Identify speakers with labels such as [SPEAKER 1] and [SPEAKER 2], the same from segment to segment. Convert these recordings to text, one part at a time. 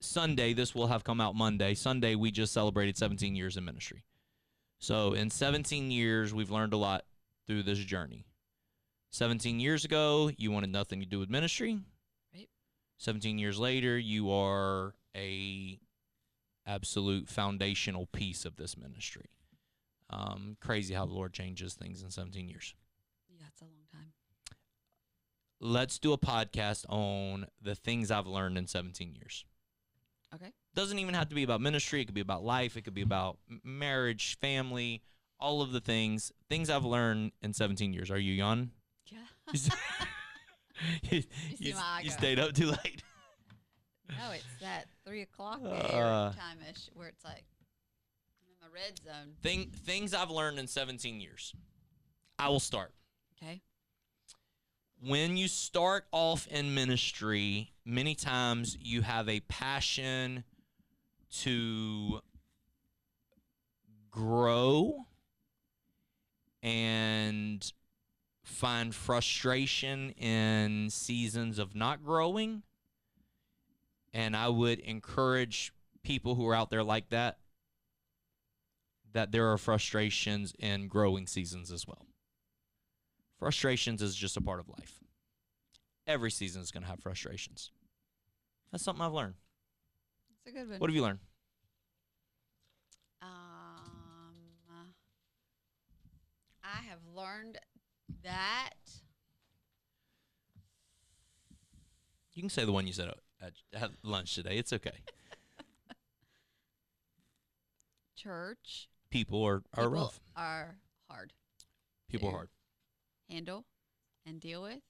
[SPEAKER 1] Sunday, this will have come out Monday. Sunday, we just celebrated 17 years in ministry. So in 17 years, we've learned a lot through this journey. 17 years ago, you wanted nothing to do with ministry.
[SPEAKER 2] Right.
[SPEAKER 1] 17 years later, you are a absolute foundational piece of this ministry. Crazy how the Lord changes things in 17 years.
[SPEAKER 2] Yeah, it's a long time.
[SPEAKER 1] Let's do a podcast on the things I've learned in 17 years.
[SPEAKER 2] Okay.
[SPEAKER 1] Doesn't even have to be about ministry. It could be about life. It could be about marriage, family, all of the things I've learned in 17 years. Are you young?
[SPEAKER 2] Yeah.
[SPEAKER 1] You stayed up too late.
[SPEAKER 2] No, it's that 3 o'clock time-ish where it's like I'm in my red zone.
[SPEAKER 1] Things I've learned in 17 years. I will start.
[SPEAKER 2] Okay.
[SPEAKER 1] When you start off in ministry, many times you have a passion to grow and find frustration in seasons of not growing. And I would encourage people who are out there like that there are frustrations in growing seasons as well. Frustrations is just a part of life. Every season is going to have frustrations. That's something I've learned.
[SPEAKER 2] It's a good one.
[SPEAKER 1] What have you learned?
[SPEAKER 2] I have learned that.
[SPEAKER 1] You can say the one you said at lunch today. It's okay.
[SPEAKER 2] Church.
[SPEAKER 1] People are rough.
[SPEAKER 2] Are hard.
[SPEAKER 1] People are hard.
[SPEAKER 2] Handle and deal with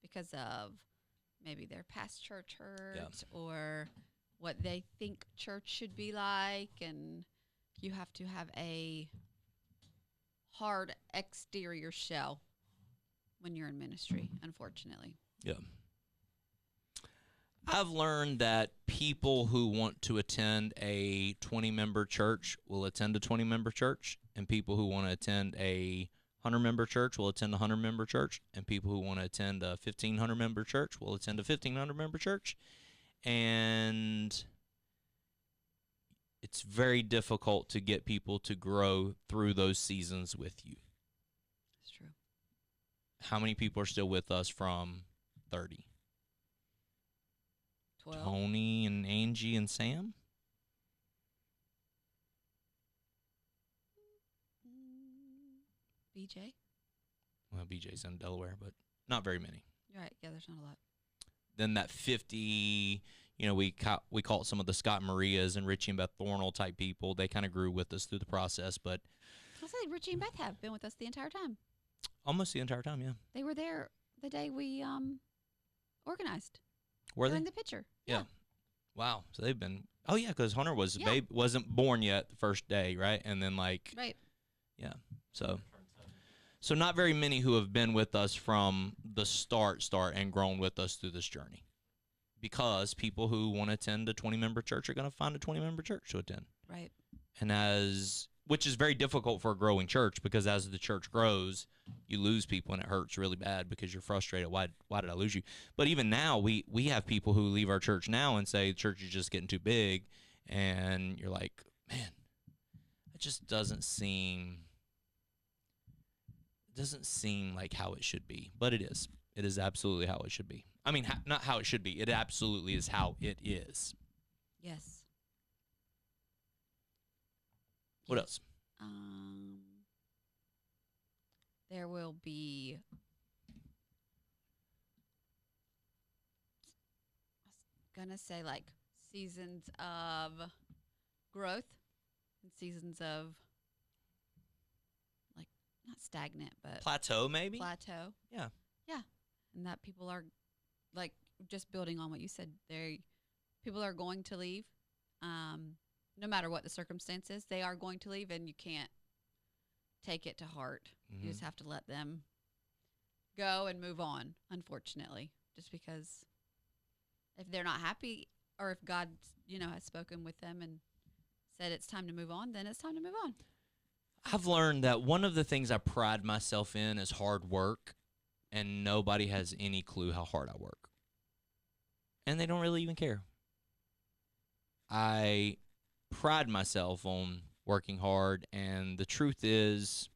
[SPEAKER 2] because of maybe their past church hurt or what they think church should be like, and you have to have a hard exterior shell when you're in ministry, unfortunately.
[SPEAKER 1] Yeah. I've learned that people who want to attend a 20-member church will attend a 20-member church, and people who want to attend a 100-member church will attend a 100-member church, and people who want to attend a 1,500-member church will attend a 1,500-member church. And it's very difficult to get people to grow through those seasons with you.
[SPEAKER 2] That's true.
[SPEAKER 1] How many people are still with us from 30?
[SPEAKER 2] 12.
[SPEAKER 1] Tony and Angie and Sam?
[SPEAKER 2] BJ?
[SPEAKER 1] Well, BJ's in Delaware, but not very many.
[SPEAKER 2] You're right. Yeah, there's not a lot.
[SPEAKER 1] Then that 50, we call it some of the Scott Marias and Richie and Beth Thornell type people. They kind of grew with us through the process, but
[SPEAKER 2] I'll say Richie and Beth have been with us the entire time.
[SPEAKER 1] Almost the entire time, yeah.
[SPEAKER 2] They were there the day we organized.
[SPEAKER 1] Were
[SPEAKER 2] During
[SPEAKER 1] they?
[SPEAKER 2] the picture.
[SPEAKER 1] Yeah. Wow. So they've been. Oh yeah, because Hunter was
[SPEAKER 2] Yeah.
[SPEAKER 1] wasn't born yet the first day, right? And then
[SPEAKER 2] Right.
[SPEAKER 1] yeah. So not very many who have been with us from the start and grown with us through this journey. Because people who want to attend a 20-member church are going to find a 20-member church to attend.
[SPEAKER 2] Right.
[SPEAKER 1] And which is very difficult for a growing church, because as the church grows, you lose people and it hurts really bad because you're frustrated. Why did I lose you? But even now, we have people who leave our church now and say the church is just getting too big, and you're like, man, it just doesn't seem like how it should be. But it is. It is absolutely how it should be. I mean, not how it should be. It absolutely is how it is.
[SPEAKER 2] Yes.
[SPEAKER 1] What else?
[SPEAKER 2] There will be I was gonna say seasons of growth and seasons of not stagnant, but
[SPEAKER 1] Plateau, maybe?
[SPEAKER 2] plateau.
[SPEAKER 1] Yeah.
[SPEAKER 2] Yeah. And that people are just building on what you said, people are going to leave. No matter what the circumstances, they are going to leave, and you can't take it to heart.
[SPEAKER 1] Mm-hmm.
[SPEAKER 2] You just have to let them go and move on, unfortunately, just because if they're not happy, or if God, has spoken with them and said it's time to move on, then it's time to move on.
[SPEAKER 1] I've learned that one of the things I pride myself in is hard work, and nobody has any clue how hard I work. And they don't really even care. I pride myself on working hard, and the truth is,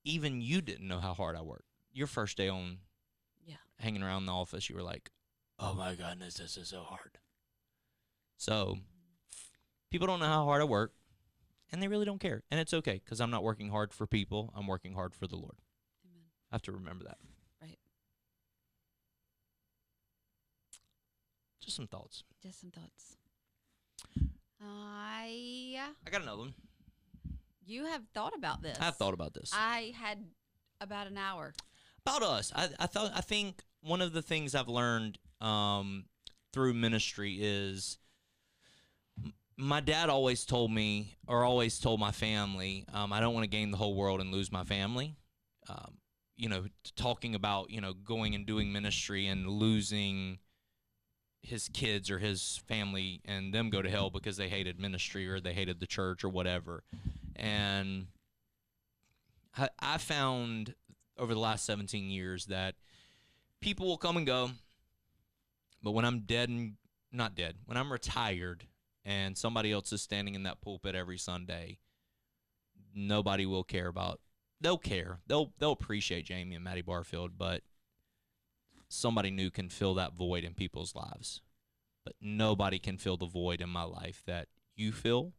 [SPEAKER 1] even you didn't know how hard I worked. Your first day on hanging around the office, you were like, "Oh my goodness, this is so hard." So people don't know how hard I work, and they really don't care, and it's okay because I'm not working hard for people. I'm working hard for the Lord.
[SPEAKER 2] Amen.
[SPEAKER 1] I have to remember that.
[SPEAKER 2] Right.
[SPEAKER 1] Just some thoughts.
[SPEAKER 2] Just some thoughts.
[SPEAKER 1] I got another one.
[SPEAKER 2] You have thought about this.
[SPEAKER 1] I've thought about this.
[SPEAKER 2] I had about an hour.
[SPEAKER 1] About us. I think one of the things I've learned through ministry is my dad always told me, or always told my family, I don't want to gain the whole world and lose my family. Talking about, going and doing ministry and losing his kids or his family and them go to hell because they hated ministry or they hated the church or whatever. And I found over the last 17 years that people will come and go, but when I'm when I'm retired and somebody else is standing in that pulpit every Sunday, nobody will care about. They'll care. They'll appreciate Jamie and Maddie Barfield, but somebody new can fill that void in people's lives. But nobody can fill the void in my life that you fill,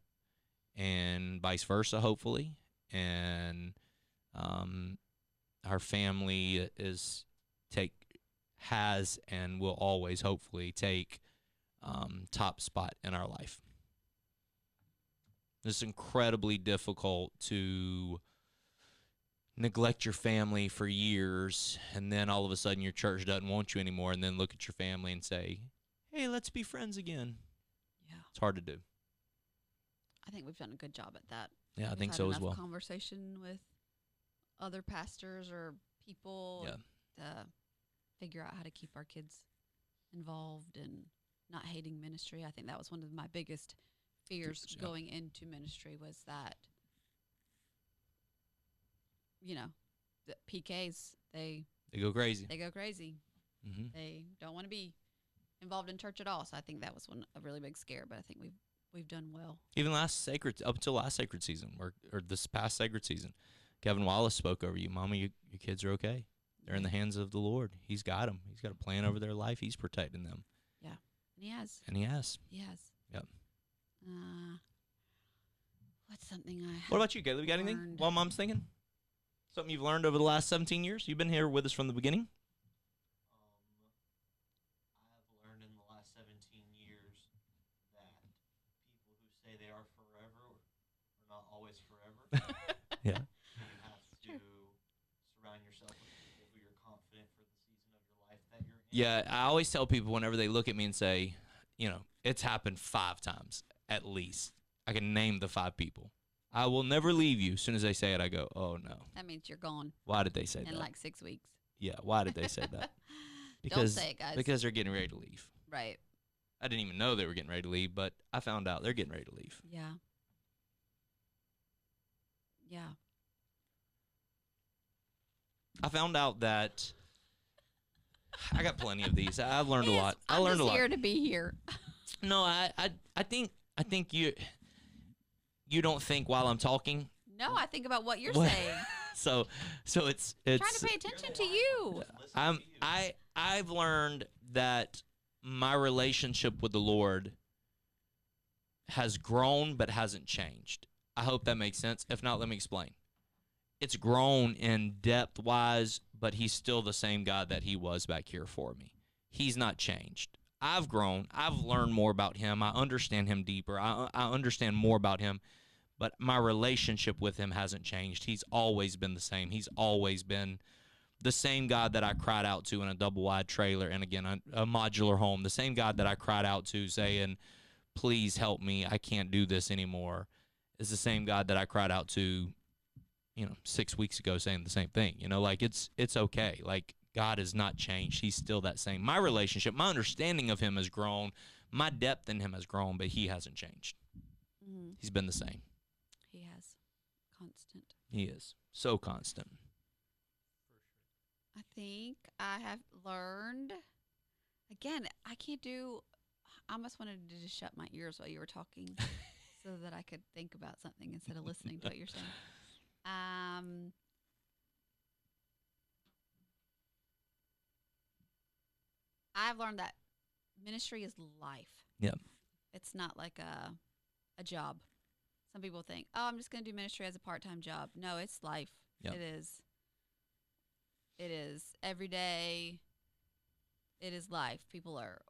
[SPEAKER 1] and vice versa, hopefully. And our family has and will always hopefully take top spot in our life. It's incredibly difficult to neglect your family for years, and then all of a sudden your church doesn't want you anymore, and then look at your family and say, "Hey, let's be friends again."
[SPEAKER 2] Yeah.
[SPEAKER 1] It's hard to do.
[SPEAKER 2] I think we've done a good job at that.
[SPEAKER 1] Yeah, I think so as well.
[SPEAKER 2] Conversation with other pastors or people to figure out how to keep our kids involved and not hating ministry. I think that was one of my biggest fears going into ministry, was that, the PKs, they
[SPEAKER 1] go crazy.
[SPEAKER 2] They go crazy.
[SPEAKER 1] Mm-hmm.
[SPEAKER 2] They don't want to be involved in church at all. So I think that was a really big scare, but I think we've done well. Even
[SPEAKER 1] up until last sacred season, or this past sacred season, Kevin Wallace spoke over you. "Mama, your kids are okay. They're in the hands of the Lord. He's got them. He's got a plan over their life. He's protecting them."
[SPEAKER 2] Yeah, and He has.
[SPEAKER 1] He has. Yep.
[SPEAKER 2] What's something I?
[SPEAKER 1] What about you, Caleb? You got anything while Mom's thinking? Something you've learned over the last 17 years? You've been here with us from the beginning.
[SPEAKER 3] I've learned in the last 17 years that people who say they are forever are not always forever.
[SPEAKER 1] Yeah.
[SPEAKER 3] You have to surround yourself with people who you're confident for the season of your life that you're in.
[SPEAKER 1] Yeah, I always tell people whenever they look at me and say, it's happened 5 times at least. I can name the 5 people. "I will never leave you." As soon as they say it, I go, "Oh, no."
[SPEAKER 2] That means you're gone.
[SPEAKER 1] Why did they say that?
[SPEAKER 2] In like 6 weeks.
[SPEAKER 1] Yeah, why did they say that?
[SPEAKER 2] Don't say it, guys.
[SPEAKER 1] Because they're getting ready to leave.
[SPEAKER 2] Right.
[SPEAKER 1] I didn't even know they were getting ready to leave, but I found out they're getting ready to leave.
[SPEAKER 2] Yeah. Yeah.
[SPEAKER 1] I found out that I got plenty of these. I've learned a lot. I learned a lot.
[SPEAKER 2] I'm here to be here.
[SPEAKER 1] No, I think you don't think while I'm talking.
[SPEAKER 2] No, I think about what you're saying.
[SPEAKER 1] So it's
[SPEAKER 2] trying to pay attention to you.
[SPEAKER 1] I've learned that my relationship with the Lord has grown but hasn't changed. I hope that makes sense. If not, let me explain. It's grown in depth-wise, but He's still the same God that He was back here for me. He's not changed. I've grown. I've learned more about Him. I understand Him deeper. I understand more about Him, but my relationship with Him hasn't changed. He's always been the same. He's always been the same God that I cried out to in a double-wide trailer and, again, a modular home. The same God that I cried out to saying, "Please help me. I can't do this anymore," is the same God that I cried out to 6 weeks ago saying the same thing. It's okay. Like, God has not changed. He's still that same. My relationship, my understanding of Him has grown. My depth in Him has grown, but He hasn't changed.
[SPEAKER 2] Mm.
[SPEAKER 1] He's been the same.
[SPEAKER 2] He has. Constant.
[SPEAKER 1] He is. So constant.
[SPEAKER 2] I think I have learned again, I can't do. I almost wanted to just shut my ears while you were talking, so that I could think about something instead of listening to what you're saying. I've learned that ministry is life.
[SPEAKER 1] Yeah.
[SPEAKER 2] It's not like a job. Some people think, oh, I'm just going to do ministry as a part-time job. No, it's life.
[SPEAKER 1] Yep.
[SPEAKER 2] It is. It is every day. It is life. People are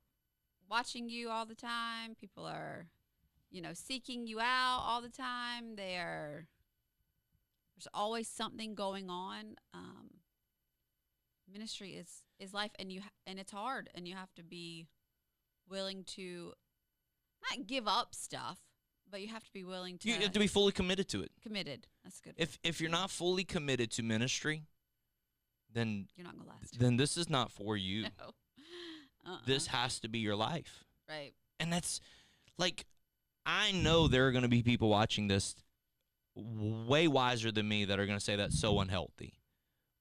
[SPEAKER 2] watching you all the time. People are, seeking you out all the time. There's always something going on. Ministry is life, and and it's hard, and you have to be willing to not give up stuff, but you have to be willing to.
[SPEAKER 1] You have to be fully committed to it.
[SPEAKER 2] Committed. That's good.
[SPEAKER 1] If you're not fully committed to ministry, then
[SPEAKER 2] you're not gonna last.
[SPEAKER 1] Then this is not for you.
[SPEAKER 2] No.
[SPEAKER 1] This has to be your life.
[SPEAKER 2] Right.
[SPEAKER 1] And that's like, I know there are going to be people watching this way wiser than me that are going to say that's so unhealthy.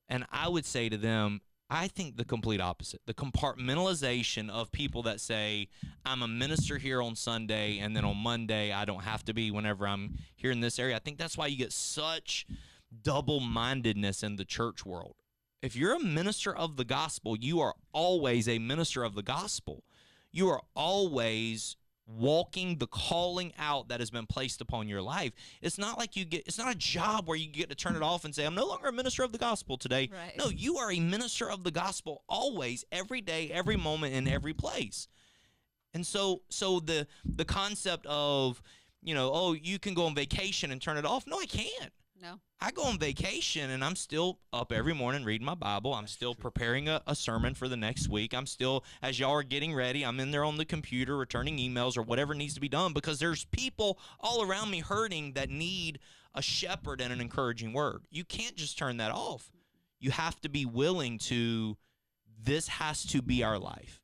[SPEAKER 1] And I would say to them, I think the complete opposite. The compartmentalization of people that say, I'm a minister here on Sunday, and then on Monday I don't have to be whenever I'm here in this area. I think that's why you get such double-mindedness in the church world. If you're a minister of the gospel, you are always a minister of the gospel. You are always walking the calling out that has been placed upon your life. It's not like it's not a job where you get to turn it off and say, I'm no longer a minister of the gospel today.
[SPEAKER 2] Right.
[SPEAKER 1] No, you are a minister of the gospel always, every day, every moment, in every place. And so the concept of, oh, you can go on vacation and turn it off. No, I can't.
[SPEAKER 2] No.
[SPEAKER 1] I go on vacation and I'm still up every morning reading my Bible. I'm still preparing a sermon for the next week. I'm still, as y'all are getting ready, I'm in there on the computer returning emails or whatever needs to be done, because there's people all around me hurting that need a shepherd and an encouraging word. You can't just turn that off. You have to be willing to, this has to be our life.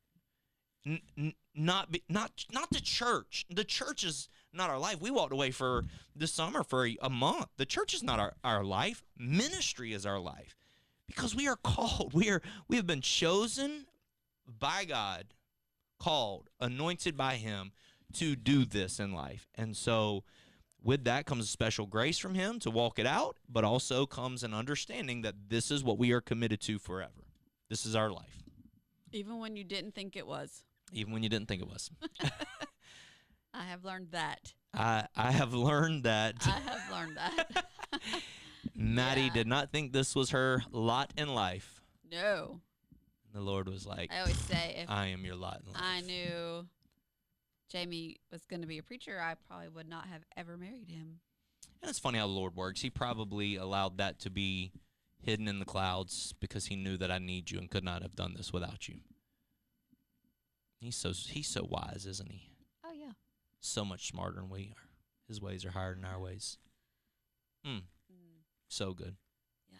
[SPEAKER 1] Not the church. The church is not our life. We walked away for this summer for a month. The church is not our life. Ministry is our life, because we are called. We have been chosen by God, called, anointed by Him to do this in life. And so with that comes a special grace from Him to walk it out, but also comes an understanding that this is what we are committed to forever. This is our life.
[SPEAKER 2] Even when you didn't think it was.
[SPEAKER 1] Even when you didn't think it was.
[SPEAKER 2] I have learned that.
[SPEAKER 1] I have learned that.
[SPEAKER 2] I have learned that.
[SPEAKER 1] Maddie did not think this was her lot in life.
[SPEAKER 2] No.
[SPEAKER 1] The Lord was like,
[SPEAKER 2] I always say, if
[SPEAKER 1] I am your lot in life.
[SPEAKER 2] I knew Jamie was going to be a preacher, I probably would not have ever married him.
[SPEAKER 1] And it's funny how the Lord works. He probably allowed that to be hidden in the clouds because He knew that I need you and could not have done this without you. He's so wise, isn't He?
[SPEAKER 2] Oh, yeah.
[SPEAKER 1] So much smarter than we are. His ways are higher than our ways. So good.
[SPEAKER 2] Yeah.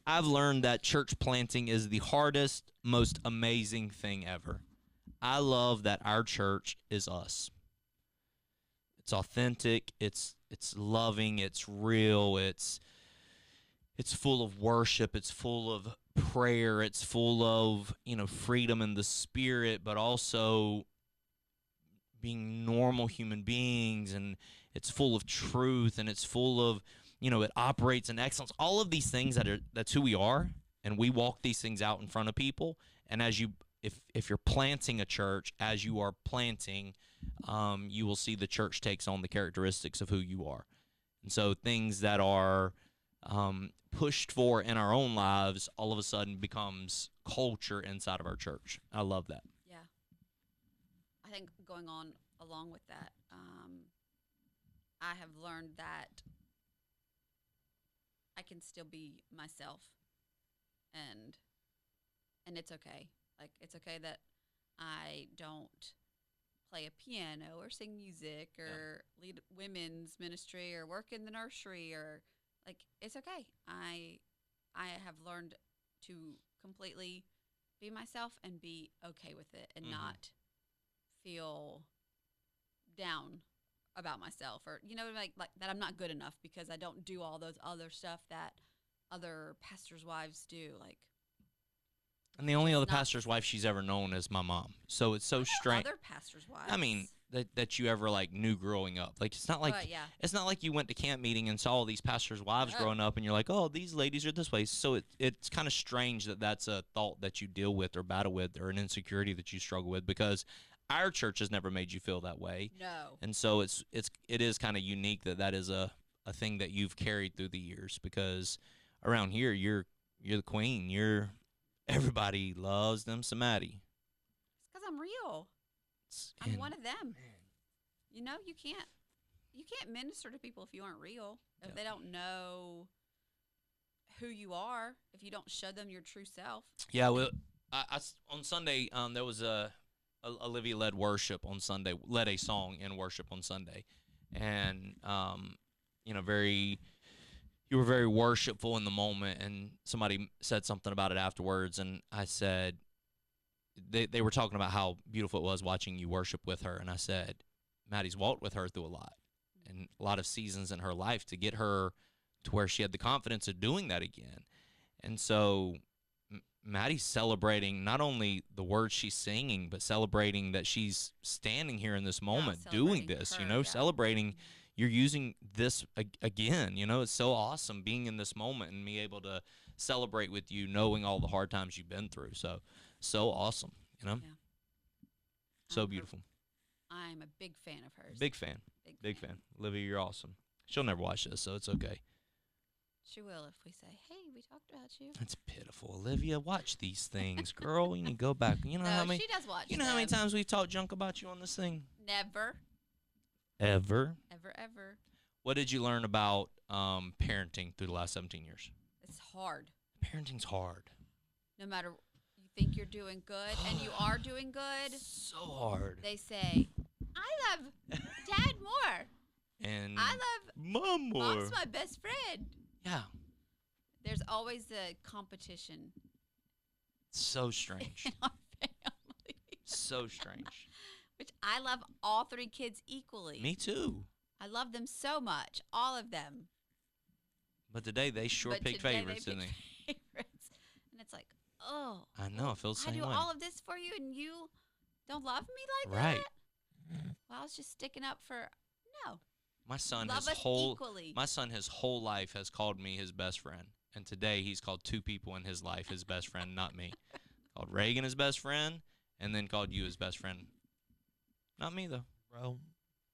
[SPEAKER 1] I've learned that church planting is the hardest, most amazing thing ever. I love that our church is us. It's authentic, it's loving, it's real, it's full of worship, it's full of prayer, it's full of, freedom in the spirit, but also being normal human beings, and it's full of truth, and it's full of, it operates in excellence. All of these things that's who we are, and we walk these things out in front of people. And if you're planting a church, as you are planting, you will see the church takes on the characteristics of who you are. And so things that are pushed for in our own lives all of a sudden becomes culture inside of our church. I love that.
[SPEAKER 2] Yeah. I think going on along with that, I have learned that I can still be myself, and it's okay. Like, it's okay that I don't play a piano or sing music or lead women's ministry or work in the nursery, or like, it's okay. I have learned to completely be myself and be okay with it, and not feel down about myself, or like that I'm not good enough because I don't do all those other stuff that other pastors' wives do. Like,
[SPEAKER 1] And the only other
[SPEAKER 2] not-
[SPEAKER 1] pastor's wife she's ever known is my mom. So it's
[SPEAKER 2] I
[SPEAKER 1] so
[SPEAKER 2] know
[SPEAKER 1] strange.
[SPEAKER 2] other pastors' wives.
[SPEAKER 1] I mean, that you ever like knew growing up. Like it's not like
[SPEAKER 2] But, yeah.
[SPEAKER 1] it's not like you went to camp meeting and saw all these pastors' wives
[SPEAKER 2] No.
[SPEAKER 1] growing up, and you're like, oh, these ladies are this way. So it's kind of strange that that's a thought that you deal with or battle with or an insecurity that you struggle with, because our church has never made you feel that way.
[SPEAKER 2] No.
[SPEAKER 1] And so it is kind of unique that is a thing that you've carried through the years, because around here you're the queen. Everybody loves them some Maddie.
[SPEAKER 2] It's because I'm real. I'm one of them. You know, you can't minister to people if you aren't real. If
[SPEAKER 1] Yeah.
[SPEAKER 2] they don't know who you are, if you don't show them your true self.
[SPEAKER 1] Yeah, well, on Sunday there was Olivia led worship on Sunday, led a song in worship on Sunday, and you were very worshipful in the moment, and somebody said something about it afterwards, and I said they were talking about how beautiful it was watching you worship with her, and I said Maddie's walked with her through a lot, and a lot of seasons in her life to get her to where she had the confidence of doing that again. And so Maddie's celebrating not only the words she's singing, but celebrating that she's standing here in this moment doing
[SPEAKER 2] celebrating
[SPEAKER 1] this,
[SPEAKER 2] her, yeah.
[SPEAKER 1] celebrating you're using this again. It's so awesome being in this moment and me able to celebrate with you, knowing all the hard times you've been through. So awesome,
[SPEAKER 2] Yeah.
[SPEAKER 1] So
[SPEAKER 2] I'm
[SPEAKER 1] beautiful.
[SPEAKER 2] I'm a big fan of hers.
[SPEAKER 1] Big fan. Big fan. Olivia, you're awesome. She'll never watch this, so it's okay.
[SPEAKER 2] She will if we say, "Hey, we talked about you."
[SPEAKER 1] It's pitiful. Olivia, watch these things, girl. You need to go back. You know
[SPEAKER 2] No,
[SPEAKER 1] how many?
[SPEAKER 2] she does watch.
[SPEAKER 1] You know how many
[SPEAKER 2] them.
[SPEAKER 1] times we've talked junk about you on this thing?
[SPEAKER 2] Never,
[SPEAKER 1] Ever.
[SPEAKER 2] ever.
[SPEAKER 1] What did you learn about parenting through the last 17 years?
[SPEAKER 2] It's hard.
[SPEAKER 1] Parenting's hard.
[SPEAKER 2] No matter you think you're doing good, and you are doing good.
[SPEAKER 1] So hard.
[SPEAKER 2] They say, "I love Dad more.
[SPEAKER 1] And
[SPEAKER 2] I love
[SPEAKER 1] Mom more.
[SPEAKER 2] Mom's my best friend."
[SPEAKER 1] Yeah.
[SPEAKER 2] There's always a competition
[SPEAKER 1] So strange.
[SPEAKER 2] in our family,
[SPEAKER 1] So strange.
[SPEAKER 2] which I love all three kids equally.
[SPEAKER 1] Me too.
[SPEAKER 2] I love them so much, all of them.
[SPEAKER 1] But today they sure
[SPEAKER 2] But
[SPEAKER 1] pick
[SPEAKER 2] today
[SPEAKER 1] favorites,
[SPEAKER 2] they
[SPEAKER 1] didn't
[SPEAKER 2] pick
[SPEAKER 1] they?
[SPEAKER 2] favorites. And it's like, oh.
[SPEAKER 1] I know. I feel the
[SPEAKER 2] I
[SPEAKER 1] same
[SPEAKER 2] do
[SPEAKER 1] way.
[SPEAKER 2] all of this for you, and you don't love me like
[SPEAKER 1] Right.
[SPEAKER 2] that? Well, I was just sticking up for, no.
[SPEAKER 1] My son
[SPEAKER 2] Love us equally.
[SPEAKER 1] My son his whole life has called me his best friend. And today he's called two people in his life his best friend, not me. Called Reagan his best friend, and then called you his best friend. Not me though.
[SPEAKER 4] Bro.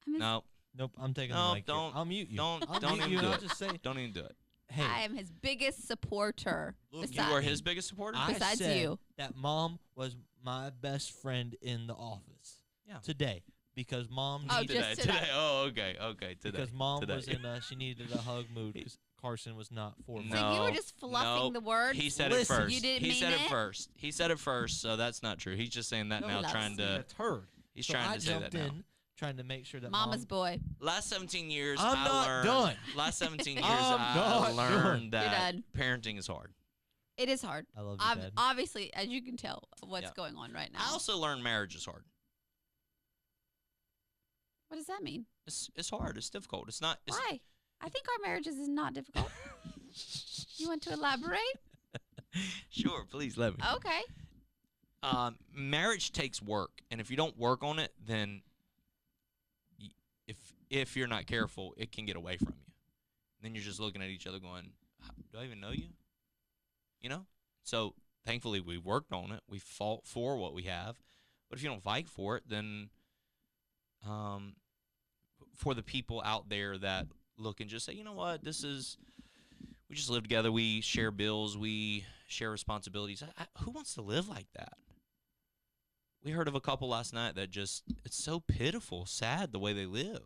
[SPEAKER 2] I'm his,
[SPEAKER 1] No.
[SPEAKER 4] Nope, I'm taking
[SPEAKER 1] No,
[SPEAKER 4] the mic here.
[SPEAKER 1] don't-
[SPEAKER 4] I'll mute you.
[SPEAKER 1] Don't
[SPEAKER 4] I'll
[SPEAKER 1] don't
[SPEAKER 4] mute
[SPEAKER 1] even
[SPEAKER 4] you
[SPEAKER 1] do
[SPEAKER 4] and
[SPEAKER 1] it.
[SPEAKER 4] I'll just say,
[SPEAKER 1] Don't even do it.
[SPEAKER 4] hey,
[SPEAKER 2] I am his biggest supporter.
[SPEAKER 4] Look,
[SPEAKER 1] You are his biggest supporter?
[SPEAKER 4] I
[SPEAKER 2] besides
[SPEAKER 4] said
[SPEAKER 2] you.
[SPEAKER 4] that Mom was my best friend in the office.
[SPEAKER 1] Yeah.
[SPEAKER 4] Today, because Mom
[SPEAKER 2] Oh,
[SPEAKER 4] needed,
[SPEAKER 2] just today.
[SPEAKER 1] Oh, okay. Today.
[SPEAKER 4] because Mom
[SPEAKER 1] Today.
[SPEAKER 4] was in she needed a hug mood because Carson was not for me.
[SPEAKER 2] So you were
[SPEAKER 1] No,
[SPEAKER 2] just fluffing
[SPEAKER 1] no,
[SPEAKER 2] the words?
[SPEAKER 1] He said
[SPEAKER 4] Listen,
[SPEAKER 1] it first.
[SPEAKER 2] you didn't
[SPEAKER 1] he
[SPEAKER 2] mean
[SPEAKER 1] said it
[SPEAKER 2] it?
[SPEAKER 1] first. He said it first, so that's not true. He's just saying that
[SPEAKER 4] No,
[SPEAKER 1] now,
[SPEAKER 2] loves
[SPEAKER 1] trying
[SPEAKER 4] Being
[SPEAKER 1] to.
[SPEAKER 4] a turd.
[SPEAKER 1] He's
[SPEAKER 4] So
[SPEAKER 1] trying
[SPEAKER 4] I
[SPEAKER 1] to say
[SPEAKER 4] jumped
[SPEAKER 1] that now.
[SPEAKER 4] in, trying to make sure that
[SPEAKER 2] Mama's boy.
[SPEAKER 1] Last 17 years,
[SPEAKER 4] I'm
[SPEAKER 1] I
[SPEAKER 4] not
[SPEAKER 1] learned.
[SPEAKER 4] done.
[SPEAKER 1] Last 17 years,
[SPEAKER 4] I'm
[SPEAKER 1] I
[SPEAKER 4] not
[SPEAKER 1] learned
[SPEAKER 2] done.
[SPEAKER 1] that
[SPEAKER 2] You're
[SPEAKER 1] parenting is hard.
[SPEAKER 2] It is hard.
[SPEAKER 4] I love you, Dad.
[SPEAKER 2] Obviously, as you can tell, what's
[SPEAKER 1] Yeah.
[SPEAKER 2] going on right now.
[SPEAKER 1] I also learned marriage is hard.
[SPEAKER 2] What does that mean?
[SPEAKER 1] It's hard. It's difficult. It's not. It's,
[SPEAKER 2] Why? I think our marriages is not difficult. You want to elaborate?
[SPEAKER 1] Sure, please let me.
[SPEAKER 2] Okay.
[SPEAKER 1] Marriage takes work, and if you don't work on it, then if you're not careful, it can get away from you. Then you're just looking at each other going, do I even know you? You know? So thankfully we worked on it. We fought for what we have. But if you don't fight for it, then for the people out there that look and just say, you know what, we just live together. We share bills. We share responsibilities. Who wants to live like that? We heard of a couple last night that just, it's so pitiful, sad the way they live.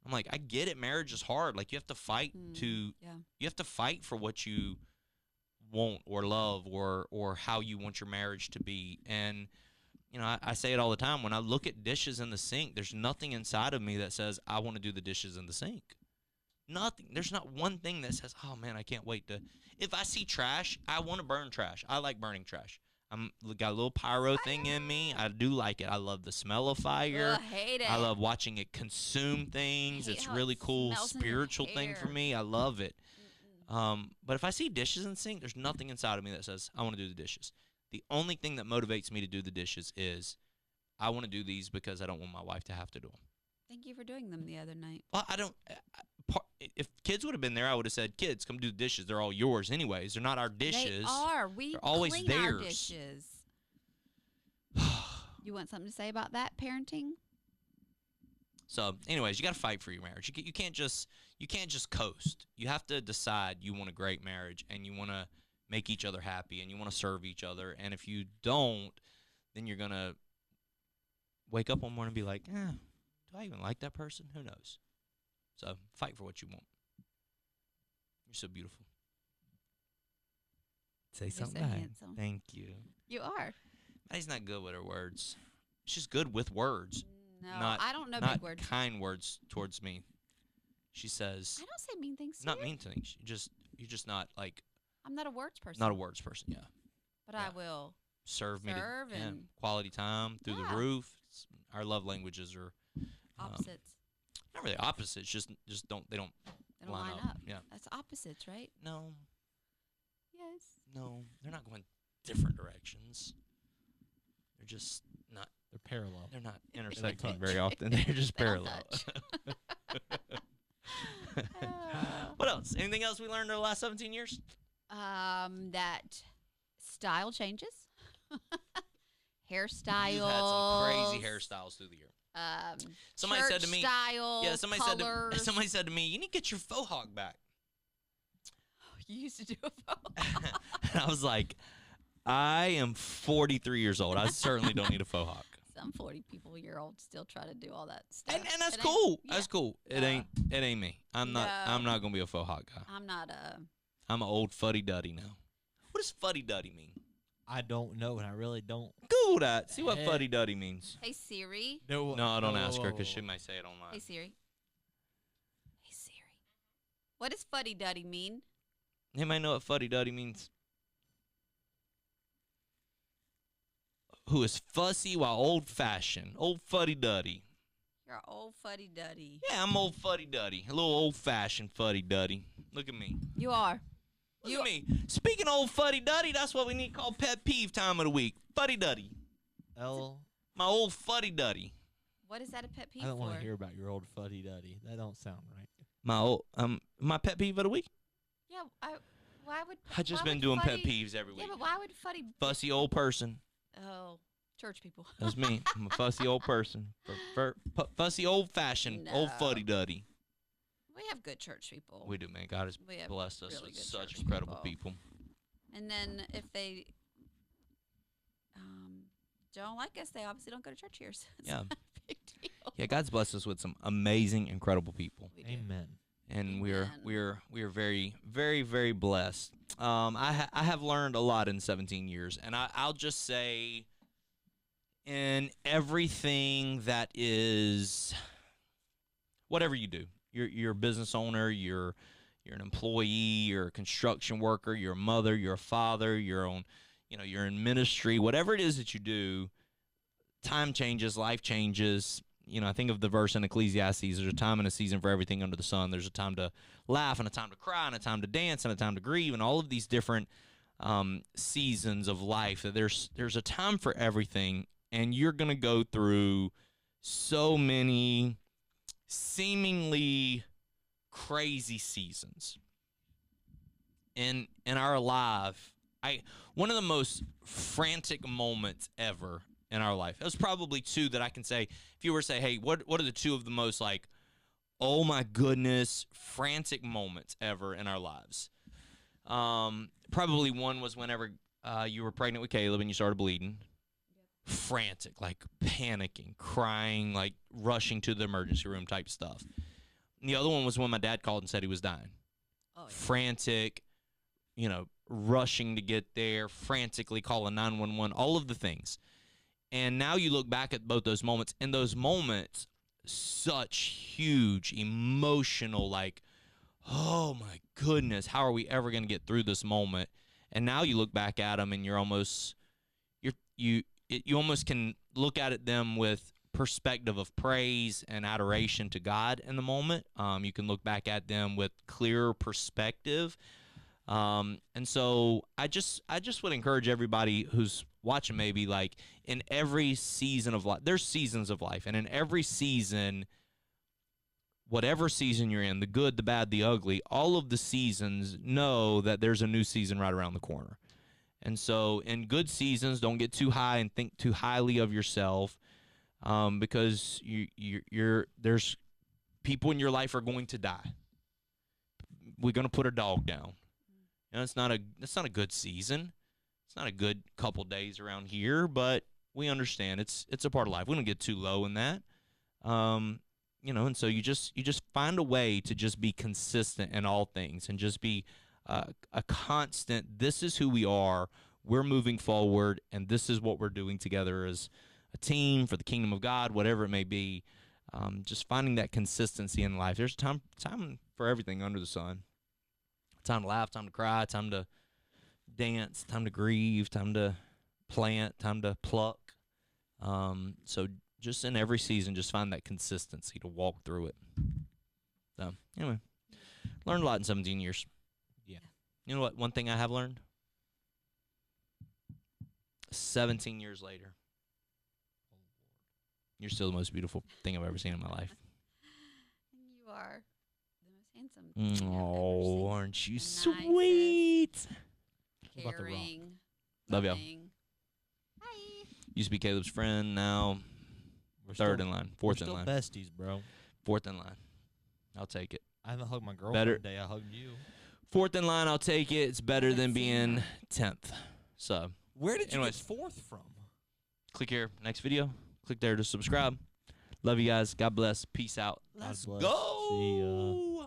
[SPEAKER 1] I'm like, I get it. Marriage is hard. Like you have to fight you have to fight for what you want or love or how you want your marriage to be. And, you know, I say it all the time. When I look at dishes in the sink, there's nothing inside of me that says I want to do the dishes in the sink. Nothing. There's not one thing that says, oh, man, I can't wait to. If I see trash, I want to burn trash. I like burning trash. I'm got a little pyro thing in me. I do like it. I love the smell of fire.
[SPEAKER 2] Ugh, hate it.
[SPEAKER 1] I love watching it consume things.
[SPEAKER 2] Hate
[SPEAKER 1] It's
[SPEAKER 2] how
[SPEAKER 1] really
[SPEAKER 2] it
[SPEAKER 1] cool
[SPEAKER 2] smells in your
[SPEAKER 1] spiritual thing for
[SPEAKER 2] hair.
[SPEAKER 1] me. I love it. But if I see dishes in the sink, there's nothing inside of me that says I want to do the dishes. The only thing that motivates me to do the dishes is I want to do these because I don't want my wife to have to do them.
[SPEAKER 2] Thank you for doing them the other night.
[SPEAKER 1] Well, I don't. If kids would have been there, I would have said, "Kids, come do the dishes. They're all yours, anyways. They're not our dishes.
[SPEAKER 2] They are. We
[SPEAKER 1] They're always
[SPEAKER 2] clean our
[SPEAKER 1] theirs."
[SPEAKER 2] dishes. You want something to say about that parenting?
[SPEAKER 1] So, anyways, you got to fight for your marriage. You can't just coast. You have to decide you want a great marriage and you want to make each other happy and you want to serve each other. And if you don't, then you're gonna wake up one morning and be like, do I even like that person? Who knows? So fight for what you want. You're so beautiful. Say
[SPEAKER 2] You're
[SPEAKER 1] something
[SPEAKER 2] so
[SPEAKER 1] back.
[SPEAKER 2] handsome.
[SPEAKER 1] Thank you.
[SPEAKER 2] You are.
[SPEAKER 1] Maddie's not good with her words. She's good with words.
[SPEAKER 2] No,
[SPEAKER 1] Not-
[SPEAKER 2] I don't know
[SPEAKER 1] Not
[SPEAKER 2] big words.
[SPEAKER 1] kind words towards me. She says,
[SPEAKER 2] I don't say mean things to
[SPEAKER 1] not
[SPEAKER 2] you.
[SPEAKER 1] mean things. You're just not like
[SPEAKER 2] I'm not a words person.
[SPEAKER 1] not a words person. Yeah,
[SPEAKER 2] But I
[SPEAKER 1] yeah.
[SPEAKER 2] will.
[SPEAKER 1] serve me to
[SPEAKER 2] Serve and-
[SPEAKER 1] quality time through the
[SPEAKER 2] Yeah.
[SPEAKER 1] roof. Our love languages are
[SPEAKER 2] Opposites.
[SPEAKER 1] not really opposites. Just don't
[SPEAKER 2] they don't
[SPEAKER 1] line
[SPEAKER 2] line
[SPEAKER 1] up.
[SPEAKER 2] up.
[SPEAKER 1] Yeah.
[SPEAKER 2] That's opposites, right?
[SPEAKER 1] No,
[SPEAKER 2] Yes.
[SPEAKER 1] they're not going different directions. They're just not.
[SPEAKER 4] They're parallel.
[SPEAKER 1] They're not
[SPEAKER 4] touch.
[SPEAKER 1] intersecting very often. They're just
[SPEAKER 2] They don't
[SPEAKER 1] parallel.
[SPEAKER 2] touch.
[SPEAKER 1] What else? Anything else we learned in the last 17 years?
[SPEAKER 2] That style changes. Hairstyles.
[SPEAKER 1] You've had some crazy hairstyles through the year. Somebody
[SPEAKER 2] church
[SPEAKER 1] said to me,
[SPEAKER 2] styles,
[SPEAKER 1] yeah, somebody
[SPEAKER 2] colors.
[SPEAKER 1] said to me, you need to get your faux hawk back.
[SPEAKER 2] You used to do a photo.
[SPEAKER 1] And I was like, I am 43 years old. I certainly don't need a faux hawk.
[SPEAKER 2] Some 40-year-olds still try to do all that stuff.
[SPEAKER 1] And that's
[SPEAKER 2] It ain't-
[SPEAKER 1] cool.
[SPEAKER 2] yeah.
[SPEAKER 1] That's cool. It
[SPEAKER 2] No.
[SPEAKER 1] ain't me. I'm not gonna be a faux hawk guy.
[SPEAKER 2] I'm not a.
[SPEAKER 1] I'm an old fuddy duddy now. What does fuddy duddy mean?
[SPEAKER 4] I don't know, and I really don't.
[SPEAKER 1] Google that. See what
[SPEAKER 4] Heck.
[SPEAKER 1] fuddy duddy means.
[SPEAKER 2] Hey Siri.
[SPEAKER 4] No,
[SPEAKER 1] No, don't
[SPEAKER 4] whoa,
[SPEAKER 1] ask her
[SPEAKER 4] whoa,
[SPEAKER 1] because
[SPEAKER 4] whoa.
[SPEAKER 1] she might say it online.
[SPEAKER 2] Hey Siri. Hey Siri. What does fuddy duddy mean?
[SPEAKER 1] Anybody know what fuddy duddy means? Who is fussy while old fashioned? Old fuddy duddy.
[SPEAKER 2] You're an old fuddy duddy.
[SPEAKER 1] Yeah, I'm old fuddy duddy. A little old fashioned fuddy duddy. Look at me.
[SPEAKER 2] You are.
[SPEAKER 1] Look at me. Speaking of old fuddy duddy, that's what we need to call pet peeve time of the week. Fuddy duddy.
[SPEAKER 4] L.
[SPEAKER 1] My old fuddy duddy.
[SPEAKER 2] What is that a pet peeve
[SPEAKER 4] I don't
[SPEAKER 2] for?
[SPEAKER 4] want to hear about your old fuddy duddy. That don't sound right.
[SPEAKER 1] My old my pet peeve of the week.
[SPEAKER 2] Yeah, why would
[SPEAKER 1] I just
[SPEAKER 2] why
[SPEAKER 1] been
[SPEAKER 2] would
[SPEAKER 1] doing pet
[SPEAKER 2] fuddy-
[SPEAKER 1] peeves every
[SPEAKER 2] Yeah,
[SPEAKER 1] week.
[SPEAKER 2] but why would fuddy?
[SPEAKER 1] Fussy old person.
[SPEAKER 2] Oh, church people.
[SPEAKER 1] That's me. I'm a fussy old person. Fussy old fashioned old
[SPEAKER 2] No.
[SPEAKER 1] fuddy duddy.
[SPEAKER 2] We have good church people.
[SPEAKER 1] We do, man. God has
[SPEAKER 2] We have
[SPEAKER 1] blessed us
[SPEAKER 2] really
[SPEAKER 1] with
[SPEAKER 2] good
[SPEAKER 1] such
[SPEAKER 2] church
[SPEAKER 1] incredible people.
[SPEAKER 2] And then if they don't like us, they obviously don't go to church here. So it's
[SPEAKER 1] Yeah.
[SPEAKER 2] not a big deal.
[SPEAKER 1] Yeah, God's blessed us with some amazing, incredible people,
[SPEAKER 2] We do.
[SPEAKER 4] Amen.
[SPEAKER 1] and we are
[SPEAKER 2] Amen.
[SPEAKER 1] very, very, very blessed. I have learned a lot in 17 years, and I'll just say, in everything that is, whatever you do, you're a business owner, you're an employee, you're a construction worker, you're a mother, you're a father, you're in ministry, whatever it is that you do, time changes, life changes. I think of the verse in Ecclesiastes, there's a time and a season for everything under the sun. There's a time to laugh and a time to cry and a time to dance and a time to grieve and all of these different seasons of life. There's a time for everything, and you're going to go through so many seemingly crazy seasons in our life. One of the most frantic moments ever in our life. It was probably two that I can say. If you were to say, hey, what are the two of the most like, oh my goodness, frantic moments ever in our lives? Probably one was whenever you were pregnant with Caleb and you started bleeding. Frantic, like panicking, crying, like rushing to the emergency room type stuff. And the other one was when my dad called and said he was dying.
[SPEAKER 2] Oh, yeah.
[SPEAKER 1] Frantic, rushing to get there, frantically calling 911, all of the things. And now you look back at both those moments, and those moments, such huge emotional, like, oh my goodness, how are we ever going to get through this moment? And now you look back at them, and you almost can look at them with perspective of praise and adoration to God in the moment. You can look back at them with clearer perspective. And so I just would encourage everybody who's watching, maybe, like, in every season of life, there's seasons of life, and in every season, whatever season you're in, the good, the bad, the ugly, all of the seasons, know that there's a new season right around the corner. And so in good seasons, don't get too high and think too highly of yourself, because there's people in your life are going to die. We're going to put a dog down. You know, it's not a good season. It's not a good couple days around here, but we understand it's a part of life. We don't get too low in that. You know, and so you just find a way to just be consistent in all things, and just be a constant. This is who we are. We're moving forward, and this is what we're doing together as a team for the kingdom of God, whatever it may be. Just finding that consistency in life. There's time for everything under the sun. Time to laugh, time to cry, time to dance, time to grieve, time to plant, time to pluck. So just in every season, just find that consistency to walk through it. So anyway, learned a lot in 17 years.
[SPEAKER 4] Yeah.
[SPEAKER 1] You know what? One thing I have learned, 17 years later, you're still the most beautiful thing I've ever seen in my life.
[SPEAKER 2] You are the most handsome thing I've ever
[SPEAKER 1] Oh,
[SPEAKER 2] seen.
[SPEAKER 1] aren't you
[SPEAKER 2] The
[SPEAKER 1] sweet?
[SPEAKER 4] What about the rock?
[SPEAKER 2] Caring,
[SPEAKER 1] Love y'all.
[SPEAKER 2] loving. Hi.
[SPEAKER 1] Used to be Caleb's friend, now
[SPEAKER 4] We're
[SPEAKER 1] third
[SPEAKER 4] still,
[SPEAKER 1] in line,
[SPEAKER 4] we're
[SPEAKER 1] fourth in
[SPEAKER 4] still
[SPEAKER 1] line,
[SPEAKER 4] besties, bro.
[SPEAKER 1] fourth in line. I'll take it.
[SPEAKER 4] I haven't hugged my girlfriend
[SPEAKER 1] Better-
[SPEAKER 4] today. I hugged you.
[SPEAKER 1] Fourth in line, I'll take it. It's better than
[SPEAKER 2] Let's see
[SPEAKER 1] being
[SPEAKER 2] now.
[SPEAKER 1] 10th. So
[SPEAKER 4] Where did you
[SPEAKER 1] Anyways.
[SPEAKER 4] get fourth from?
[SPEAKER 1] click here, next video. Click there to subscribe. Love you guys. God bless. Peace out.
[SPEAKER 4] God
[SPEAKER 1] Let's
[SPEAKER 4] bless.
[SPEAKER 1] go.
[SPEAKER 4] See ya.